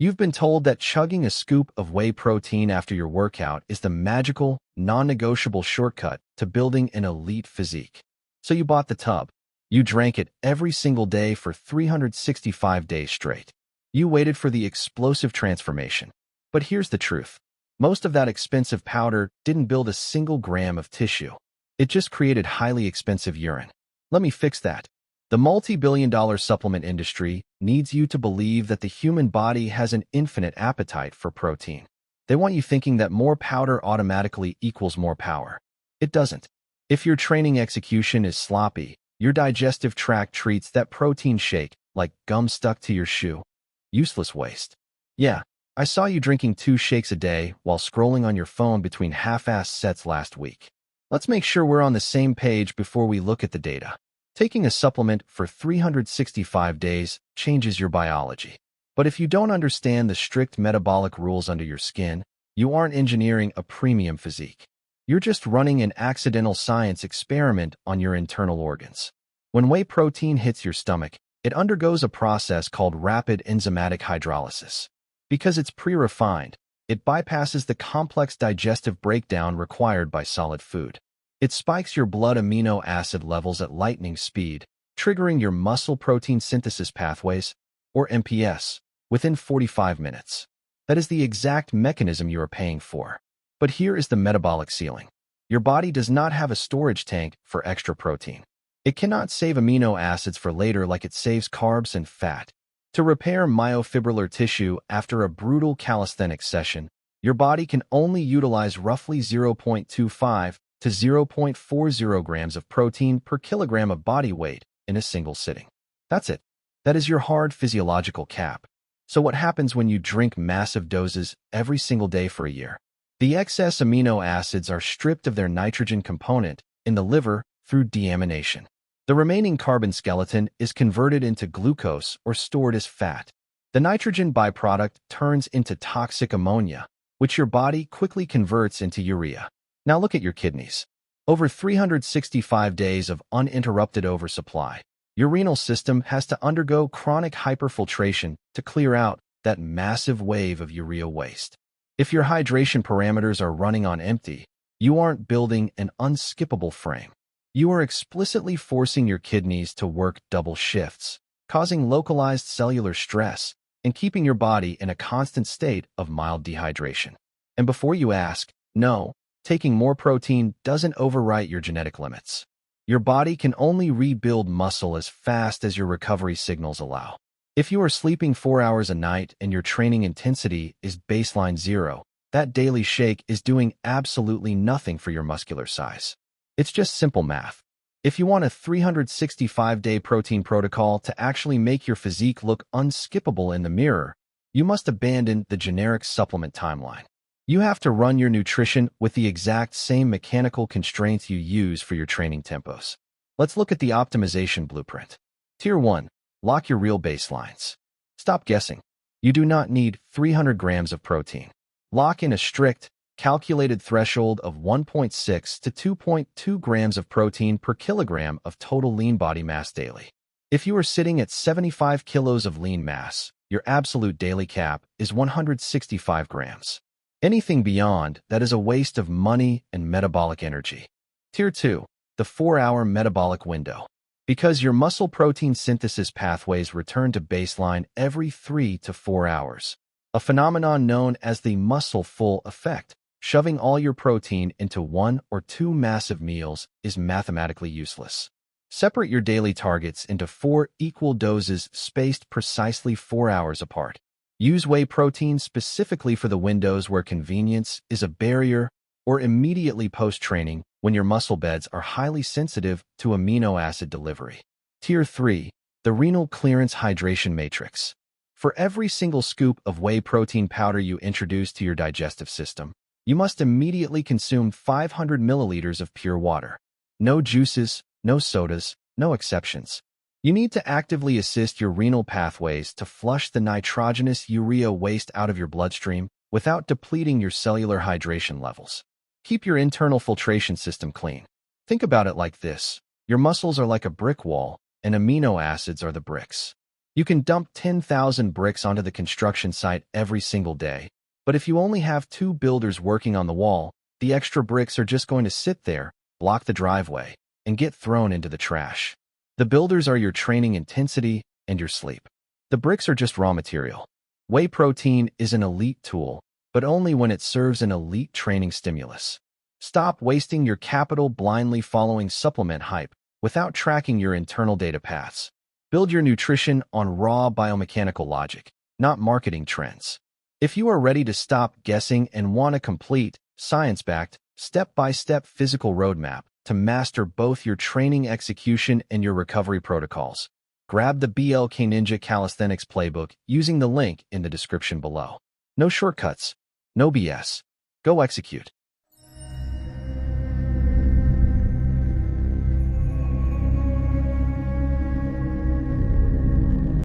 You've been told that chugging a scoop of whey protein after your workout is the magical, non-negotiable shortcut to building an elite physique. So you bought the tub. You drank it every single day for 365 days straight. You waited for the explosive transformation. But here's the truth. Most of that expensive powder didn't build a single gram of tissue. It just created highly expensive urine. Let me fix that. The multi-billion-dollar supplement industry needs you to believe that the human body has an infinite appetite for protein. They want you thinking that more powder automatically equals more power. It doesn't. If your training execution is sloppy, your digestive tract treats that protein shake like gum stuck to your shoe. Useless waste. Yeah, I saw you drinking 2 shakes a day while scrolling on your phone between half-assed sets last week. Let's make sure we're on the same page before we look at the data. Taking a supplement for 365 days changes your biology. But if you don't understand the strict metabolic rules under your skin, you aren't engineering a premium physique. You're just running an accidental science experiment on your internal organs. When whey protein hits your stomach, it undergoes a process called rapid enzymatic hydrolysis. Because it's pre-refined, it bypasses the complex digestive breakdown required by solid food. It spikes your blood amino acid levels at lightning speed, triggering your muscle protein synthesis pathways, or MPS, within 45 minutes. That is the exact mechanism you are paying for. But here is the metabolic ceiling. Your body does not have a storage tank for extra protein. It cannot save amino acids for later like it saves carbs and fat. To repair myofibrillar tissue after a brutal calisthenics session, your body can only utilize roughly 0.25 to 0.40 grams of protein per kilogram of body weight in a single sitting. That's it. That is your hard physiological cap. So what happens when you drink massive doses every single day for a year? The excess amino acids are stripped of their nitrogen component in the liver through deamination. The remaining carbon skeleton is converted into glucose or stored as fat. The nitrogen byproduct turns into toxic ammonia, which your body quickly converts into urea. Now look at your kidneys. Over 365 days of uninterrupted oversupply, your renal system has to undergo chronic hyperfiltration to clear out that massive wave of urea waste. If your hydration parameters are running on empty, you aren't building an unskippable frame. You are explicitly forcing your kidneys to work double shifts, causing localized cellular stress and keeping your body in a constant state of mild dehydration. And before you ask, no, taking more protein doesn't overwrite your genetic limits. Your body can only rebuild muscle as fast as your recovery signals allow. If you are sleeping 4 hours a night and your training intensity is baseline 0, that daily shake is doing absolutely nothing for your muscular size. It's just simple math. If you want a 365-day protein protocol to actually make your physique look unskippable in the mirror, you must abandon the generic supplement timeline. You have to run your nutrition with the exact same mechanical constraints you use for your training tempos. Let's look at the optimization blueprint. Tier 1. Lock your real baselines. Stop guessing. You do not need 300 grams of protein. Lock in a strict, calculated threshold of 1.6 to 2.2 grams of protein per kilogram of total lean body mass daily. If you are sitting at 75 kilos of lean mass, your absolute daily cap is 165 grams. Anything beyond that is a waste of money and metabolic energy. Tier 2. The 4-hour metabolic window. Because your muscle protein synthesis pathways return to baseline every 3 to 4 hours. A phenomenon known as the muscle full effect. Shoving all your protein into 1 or 2 massive meals is mathematically useless. Separate your daily targets into 4 equal doses spaced precisely 4 hours apart. Use whey protein specifically for the windows where convenience is a barrier or immediately post-training when your muscle beds are highly sensitive to amino acid delivery. Tier 3. The renal clearance hydration matrix. For every single scoop of whey protein powder you introduce to your digestive system, you must immediately consume 500 milliliters of pure water. No juices, no sodas, no exceptions. You need to actively assist your renal pathways to flush the nitrogenous urea waste out of your bloodstream without depleting your cellular hydration levels. Keep your internal filtration system clean. Think about it like this. Your muscles are like a brick wall, and amino acids are the bricks. You can dump 10,000 bricks onto the construction site every single day, but if you only have 2 builders working on the wall, the extra bricks are just going to sit there, block the driveway, and get thrown into the trash. The builders are your training intensity and your sleep. The bricks are just raw material. Whey protein is an elite tool, but only when it serves an elite training stimulus. Stop wasting your capital blindly following supplement hype without tracking your internal data paths. Build your nutrition on raw biomechanical logic, not marketing trends. If you are ready to stop guessing and want a complete, science-backed, step-by-step physical roadmap to master both your training execution and your recovery protocols, grab the BLK Ninja Calisthenics Playbook using the link in the description below. No shortcuts, no BS. Go execute.